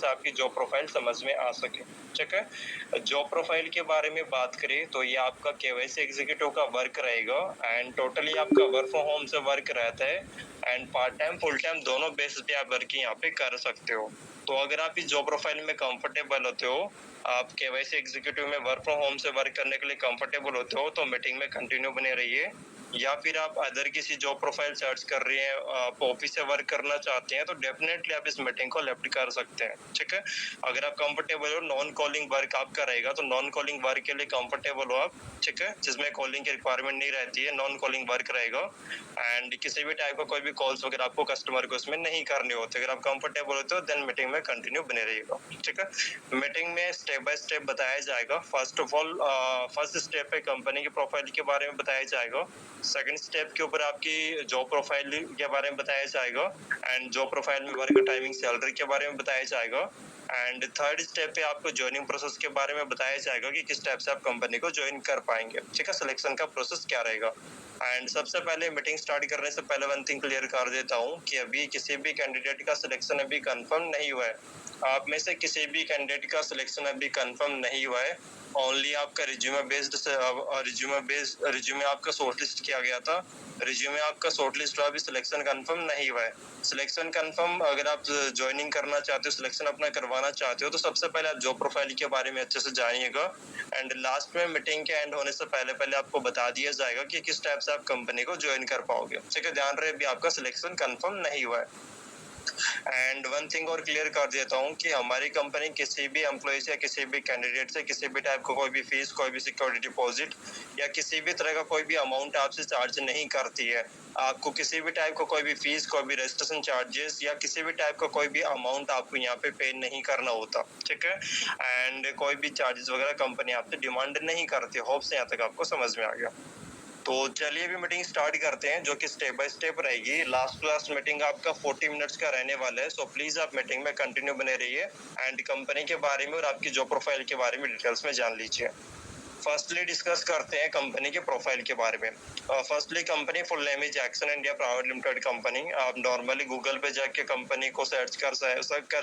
से आपकी job profile समझ में आ सके। ठीक है? जॉब प्रोफाइल के बारे में बात करें तो ये आपका केवाईसी एग्जीक्यूटिव का वर्क रहेगा एंड टोटली आपका वर्क फ्रॉम होम से वर्क रहता है and part time, full time दोनों बेसिस पे आप वर्किंग यहाँ पे कर सकते हो। तो अगर आप इस जॉब प्रोफाइल में कंफर्टेबल होते हो, आप केवाईसी एग्जीक्यूटिव में वर्क फ्रॉम होम से वर्क करने के लिए कंफर्टेबल होते हो, तो मीटिंग में कंटिन्यू बने रहिए। या फिर आप अदर किसी जॉब प्रोफाइल सर्च कर रहे हैं, आप ऑफिस से वर्क करना चाहते हैं, तो डेफिनेटली आप इस मीटिंग को लेफ्ट कर सकते हैं। ठीक है? अगर आप कंफर्टेबल हो, नॉन कॉलिंग वर्क आपका रहेगा, तो नॉन कॉलिंग वर्क के लिए कंफर्टेबल हो आप, ठीक है? जिसमें कॉलिंग की रिक्वायरमेंट नहीं रहती है, नॉन कॉलिंग वर्क रहेगा एंड किसी भी टाइप का कोई भी कॉल्स वगैरह आपको कस्टमर को उसमें नहीं करने होते। अगर आप कंफर्टेबल होते हो देन मीटिंग में कंटिन्यू बने रहिएगा। ठीक है? मीटिंग में स्टेप बाय स्टेप बताया जाएगा। First of all first step पे कंपनी की प्रोफाइल के बारे में बताया जाएगा। सेकंड स्टेप के ऊपर आपकी जॉब प्रोफाइल के बारे में बताया जाएगा एंड जॉब प्रोफाइल में वर्क टाइमिंग, सैलरी के बारे में बताया जाएगा एंड थर्ड स्टेप पे आपको ज्वाइनिंग प्रोसेस के बारे में बताया जाएगा कि किस टाइप से आप कंपनी को ज्वाइन कर पाएंगे। ठीक है? सिलेक्शन का प्रोसेस क्या रहेगा एंड सबसे पहले मीटिंग स्टार्ट करने से पहले वन थिंग क्लियर कर देता हूँ कि अभी किसी भी कैंडिडेट का सिलेक्शन अभी कंफर्म नहीं हुआ है। आप में से किसी भी कैंडिडेट का सिलेक्शन अभी कंफर्म नहीं हुआ है। ओनली आपका रिज्यूमे आपका शॉर्टलिस्ट किया गया था। रिज्यूमे आपका शॉर्टलिस्ट हुआ, अभी सिलेक्शन कंफर्म नहीं हुआ है। सिलेक्शन कंफर्म अगर आप ज्वाइनिंग करना चाहते हो, सिलेक्शन अपना करवाना चाहते हो, तो सबसे पहले आप जॉब प्रोफाइल के बारे में अच्छे से जानिएगा एंड लास्ट में मीटिंग के एंड होने से पहले आपको बता दिया जाएगा कि किस टाइप से आप कंपनी को ज्वाइन कर पाओगे। ठीक है? ध्यान रहे, अभी आपका सिलेक्शन कंफर्म नहीं हुआ है। एंड वन थिंग और क्लियर कर देता हूँ कि हमारी कंपनी किसी भी एम्प्लॉय से, किसी भी कैंडिडेट से, किसी भी टाइप का कोई भी फीस, कोई भी सिक्योरिटी डिपॉजिट या किसी भी तरह का कोई भी अमाउंट आपसे चार्ज नहीं करती है। आपको किसी भी टाइप का कोई भी फीस, कोई भी रजिस्ट्रेशन चार्जेस या किसी भी टाइप का कोई भी अमाउंट आपको यहाँ पे पे नहीं करना होता। ठीक है? एंड कोई भी चार्जेस वगैरह कंपनी आपसे डिमांड नहीं करती। होप से यहाँ तक आपको समझ में आ गया। तो चलिए अभी मीटिंग स्टार्ट करते हैं, जो कि स्टेप बाय स्टेप रहेगी। लास्ट मीटिंग आपका 40 मिनट्स का रहने वाला है, सो प्लीज आप मीटिंग में कंटिन्यू बने रहिए एंड कंपनी के बारे में और आपकी जॉब प्रोफाइल के बारे में डिटेल्स में जान लीजिए। फर्स्टली डिस्कस करते हैं कंपनी के प्रोफाइल के बारे में। Firstly company full name is action India private limited company. आप नॉर्मली गूगल पे जाके कंपनी को सर्च कर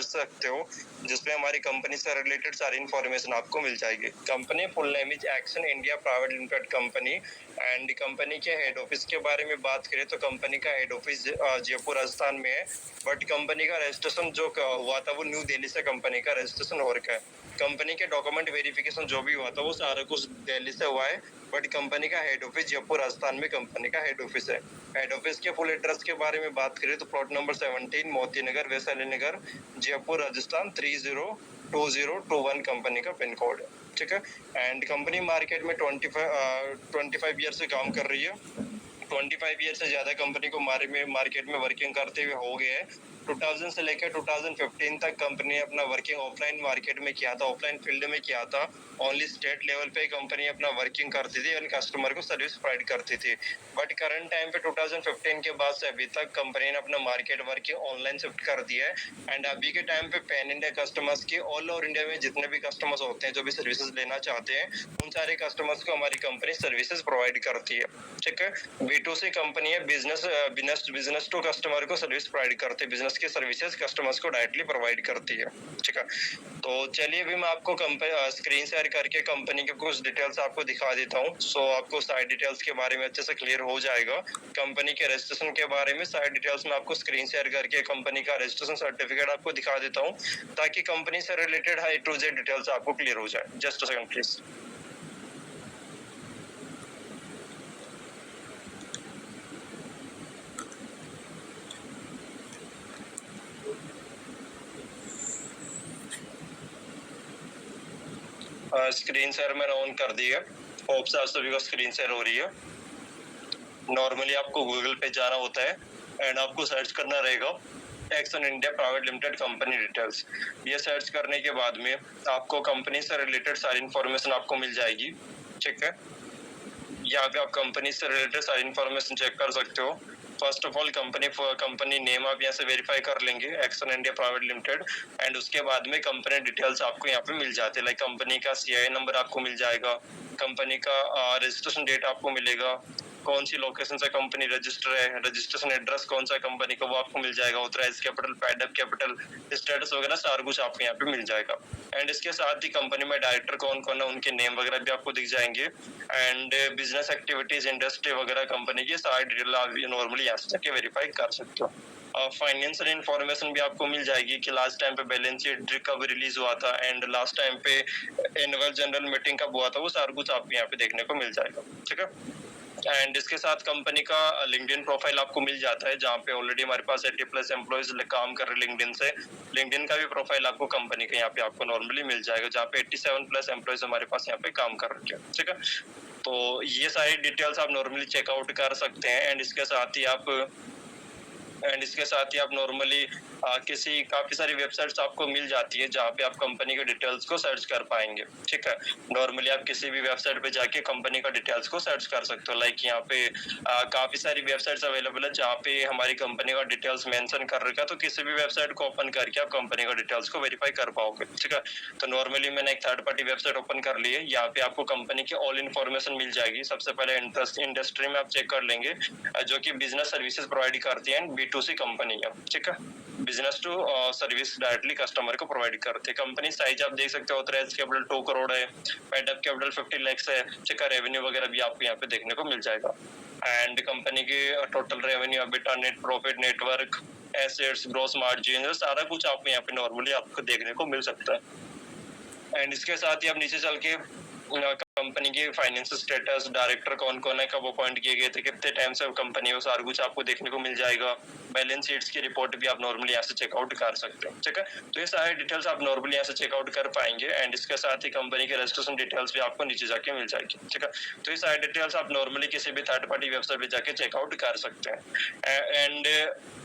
सकते हो, जिसमें हमारी कंपनी से रिलेटेड सारी इन्फॉर्मेशन आपको मिल जाएगी। Company full name is action India private limited company and company के हेड ऑफिस के बारे में बात करें तो कंपनी का हेड ऑफिस जयपुर राजस्थान में है, बट कंपनी का रजिस्ट्रेशन जो हुआ था वो न्यू दिल्ली से कंपनी का रजिस्ट्रेशन हो रखा है। कंपनी के डॉक्यूमेंट वेरिफिकेशन जो भी हुआ था वो सारा कुछ दिल्ली से हुआ है, बट कंपनी का हेड ऑफिस जयपुर राजस्थान में कंपनी का हेड ऑफिस है। हेड ऑफिस के फुल एड्रेस के बारे में बात करें तो प्लॉट नंबर 17 मोती नगर, वैशाली नगर, जयपुर राजस्थान 302021 कंपनी का पिन कोड है। ठीक है? एंड कंपनी मार्केट में 25 ईयर से काम कर रही है। 25 ईयर से ज्यादा कंपनी को मार्केट में वर्किंग करते हुए हो गए हैं। 2000 से लेकर 2015 तक कंपनी ने अपना वर्किंग ऑफलाइन मार्केट में किया था, ऑफलाइन फील्ड में किया था। ओनली स्टेट लेवल पे कंपनी अपना वर्किंग करती थी और कस्टमर को सर्विस प्रोवाइड करती थी। बट करंट टाइम पे 2015 के बाद से अभी तक कंपनी ने अपना मार्केट वर्किंग ऑनलाइन शिफ्ट कर दिया है एंड अभी के टाइम पे पैन इंडिया कस्टमर्स की, ऑल ओवर इंडिया में जितने भी कस्टमर्स होते हैं जो भी सर्विसेज लेना चाहते हैं, उन सारे कस्टमर्स को हमारी कंपनी सर्विसेज प्रोवाइड करती है। ठीक है? B2C कंपनी है, बिजनेस टू कस्टमर को सर्विस प्रोवाइड करती है, बिजनेस की सर्विसेज कस्टमर्स को डायरेक्टली प्रोवाइड करती है। ठीक है? तो चलिए अभी मैं आपको स्क्रीन शेयर करके कंपनी के कुछ डिटेल्स आपको दिखा देता हूँ, सो आपको सारी डिटेल्स के बारे में अच्छे से क्लियर हो जाएगा। कंपनी के रजिस्ट्रेशन के बारे में सारी डिटेल्स मैं आपको स्क्रीन शेयर करके कंपनी का रजिस्ट्रेशन सर्टिफिकेट आपको दिखा देता हूँ, ताकि कंपनी से related A to Z details आपको क्लियर हो जाए। Just a second please. Screen share मैंने ऑन कर दी है। होप से आप सभी को स्क्रीन शेयर हो रही है। नॉर्मली आपको गूगल पे जाना होता है एंड आपको सर्च करना रहेगा action India private limited company details. ये सर्च करने के बाद में आपको कंपनी से रिलेटेड सारी इन्फॉर्मेशन आपको मिल जाएगी। ठीक है? यहाँ पे आप कंपनी से रिलेटेड सारी इन्फॉर्मेशन चेक कर सकते हो। First of all company name आप यहाँ से वेरीफाई कर लेंगे, action India private limited, and उसके बाद में कंपनी डिटेल्स आपको यहाँ पे मिल जाते हैं। लाइक कंपनी का CI नंबर आपको मिल जाएगा, कंपनी का रजिस्ट्रेशन डेट आपको मिलेगा, कौन सी लोकेशन से कंपनी रजिस्टर है, रजिस्ट्रेशन एड्रेस कौन सा कंपनी का वो आपको मिल जाएगा, authorise capital, paid up capital, status वगैरह सारा कुछ आपको यहाँ पे मिल जाएगा। एंड इसके साथ ही कंपनी में डायरेक्टर कौन कौन है, उनके नेम वगैरह भी आपको दिख जाएंगे। एंड बिजनेस एक्टिविटीज, इंडस्ट्री वगैरह कंपनी की सारी डिटेल आप नॉर्मली यहाँ से जाके वेरीफाई कर सकते हो। फाइनेंशियल इंफॉर्मेशन भी आपको मिल जाएगी कि लास्ट टाइम पे बैलेंस शीट कब रिलीज हुआ था एंड लास्ट टाइम पे एनुअल जनरल मीटिंग कब हुआ था, वो सारा कुछ आपको यहाँ पे देखने को मिल जाएगा। ठीक है। एंड इसके साथ कंपनी का लिंक्डइन प्रोफाइल आपको मिल जाता है, जहाँ पे ऑलरेडी हमारे पास 80+ एम्प्लॉइज काम कर रहे लिंक्डइन से। लिंक्डइन का भी प्रोफाइल आपको कंपनी का यहाँ पे आपको नॉर्मली मिल जाएगा, जहाँ पे 87+ एम्प्लॉइज हमारे पास यहाँ पे काम कर रहे हैं। ठीक है, तो ये सारी डिटेल्स आप नॉर्मली चेकआउट कर सकते हैं। एंड इसके साथ ही आप नॉर्मली किसी काफी सारी वेबसाइट्स आपको मिल जाती है, जहाँ पे आप कंपनी के डिटेल्स को सर्च कर पाएंगे। ठीक है, नॉर्मली आप किसी भी वेबसाइट पे जाके कंपनी का डिटेल्स को सर्च कर सकते हो। लाइक यहाँ पे काफी सारी वेबसाइट्स अवेलेबल है, जहाँ पे हमारी कंपनी का डिटेल्स मेंशन कर रखा है, तो किसी भी वेबसाइट को ओपन करके आप कंपनी का डिटेल्स को वेरीफाई कर पाओगे। ठीक है, तो नॉर्मली मैंने एक थर्ड पार्टी वेबसाइट ओपन कर ली है, यहाँ पे आपको कंपनी की ऑल इन्फॉर्मेशन मिल जाएगी। सबसे पहले इंडस्ट्री में आप चेक कर लेंगे, जो कि बिजनेस सर्विसेज प्रोवाइड करती है, B2C कंपनी है। ठीक है, business to service directly customer को प्रोवाइड करते हैं। कंपनी साइज आप देख सकते हो, ऑथराइज्ड कैपिटल 2 करोड़ है, पेड अप कैपिटल 50 लाख है। ठीक है, रेवेन्यू वगैरह भी आपको यहाँ पे देखने को मिल जाएगा। एंड कंपनी की total revenue, EBITDA, net profit, network, assets, gross margin, सारा कुछ आपको यहाँ पे नॉर्मली आपको देखने को मिल सकता है। एंड इसके साथ ही आप नीचे चल के कंपनी के फाइनेंशियल स्टेटस, डायरेक्टर कौन कौन है, कब अपॉइंट किए गए थे, कितने टाइम से कंपनी है, सारा कुछ आपको देखने को मिल जाएगा। बैलेंस शीट्स की रिपोर्ट भी आप नॉर्मली यहाँ से चेकआउट कर सकते हैं। ठीक है, तो ये सारे डिटेल्स आप नॉर्मली यहाँ से चेकआउट कर पाएंगे। एंड इसके साथ ही कंपनी के रजिस्ट्रेशन डिटेल्स भी आपको नीचे जाके मिल जाएगी। ठीक है, तो ये सारे डिटेल्स आप नॉर्मली किसी भी थर्ड पार्टी वेबसाइट पे जाके चेकआउट कर सकते हैं।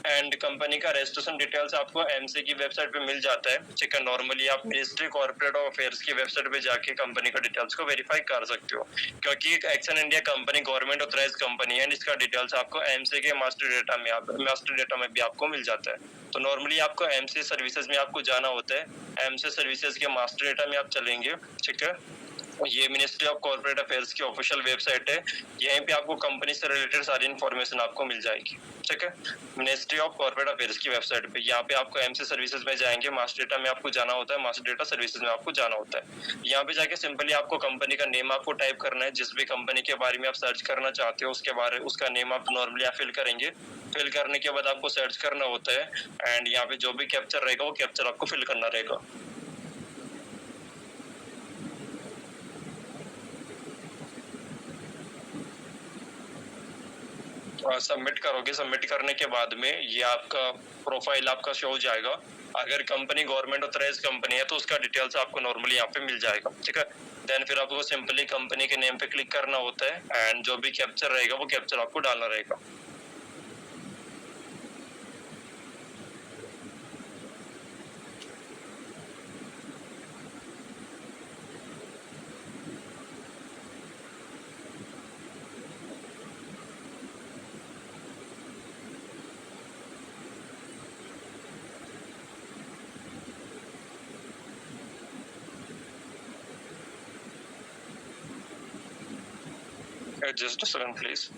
एंड कंपनी का रजिस्ट्रेशन डिटेल्स आपको एमसी की वेबसाइट पे मिल जाता है। ठीक है, नॉर्मली आप मिनिस्ट्री कॉर्पोरेट अफेयर्स की वेबसाइट पे जाके कंपनी का डिटेल्स को वेरीफाई कर सकते हो, क्योंकि action India company government authorised company है। इसका डिटेल्स आपको एमसी के मास्टर डेटा में भी आपको मिल जाता है। तो नॉर्मली आपको एमसी सर्विसेज में आपको जाना होता है, एमसी सर्विसेज के मास्टर डेटा में आप चलेंगे। ठीक है, ये मिनिस्ट्री ऑफ कॉर्पोरेट अफेयर्स की ऑफिशियल वेबसाइट है, यहीं पे आपको कंपनी से रिलेटेड सारी इन्फॉर्मेशन आपको मिल जाएगी। ठीक है, मिनिस्ट्री ऑफ कॉर्पोरेट अफेयर्स की वेबसाइट पे यहाँ पे आपको एमसी सर्विसेज में जाएंगे, मास्टर डेटा में आपको जाना होता है, मास्टर डेटा सर्विसेज में आपको जाना होता है। यहाँ पे जाके सिंपली आपको कंपनी का नेम आपको टाइप करना है, जिस भी कंपनी के बारे में आप सर्च करना चाहते हो उसका नेम आप नॉर्मली फिल करेंगे। फिल करने के बाद आपको सर्च करना होता है एंड यहाँ पे जो भी कैप्चर रहेगा वो कैप्चर आपको फिल करना रहेगा। सबमिट करोगे, सबमिट करने के बाद में ये आपका प्रोफाइल आपका शो हो जाएगा। अगर कंपनी गवर्नमेंट ऑथराइज कंपनी है तो उसका डिटेल्स आपको नॉर्मली यहाँ पे मिल जाएगा। ठीक है, देन फिर आपको सिंपली कंपनी के नेम पे क्लिक करना होता है एंड जो भी कैप्चर रहेगा वो कैप्चर आपको डालना रहेगा। Just a second, please.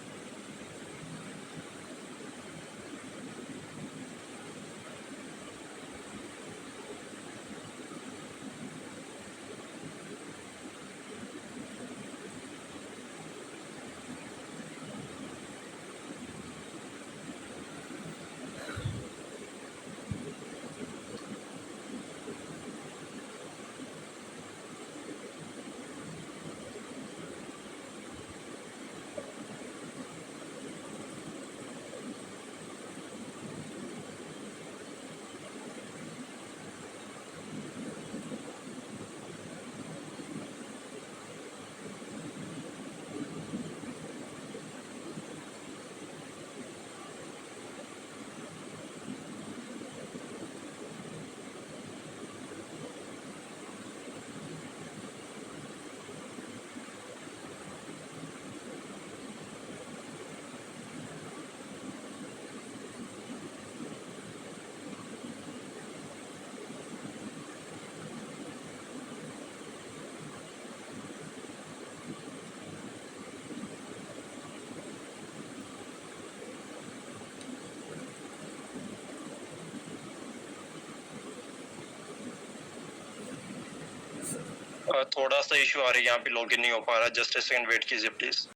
थोड़ा सा इशू आ रही है, यहाँ पे लॉगिन नहीं हो पा रहा, जस्ट ए सेकंड वेट कीजिए प्लीज।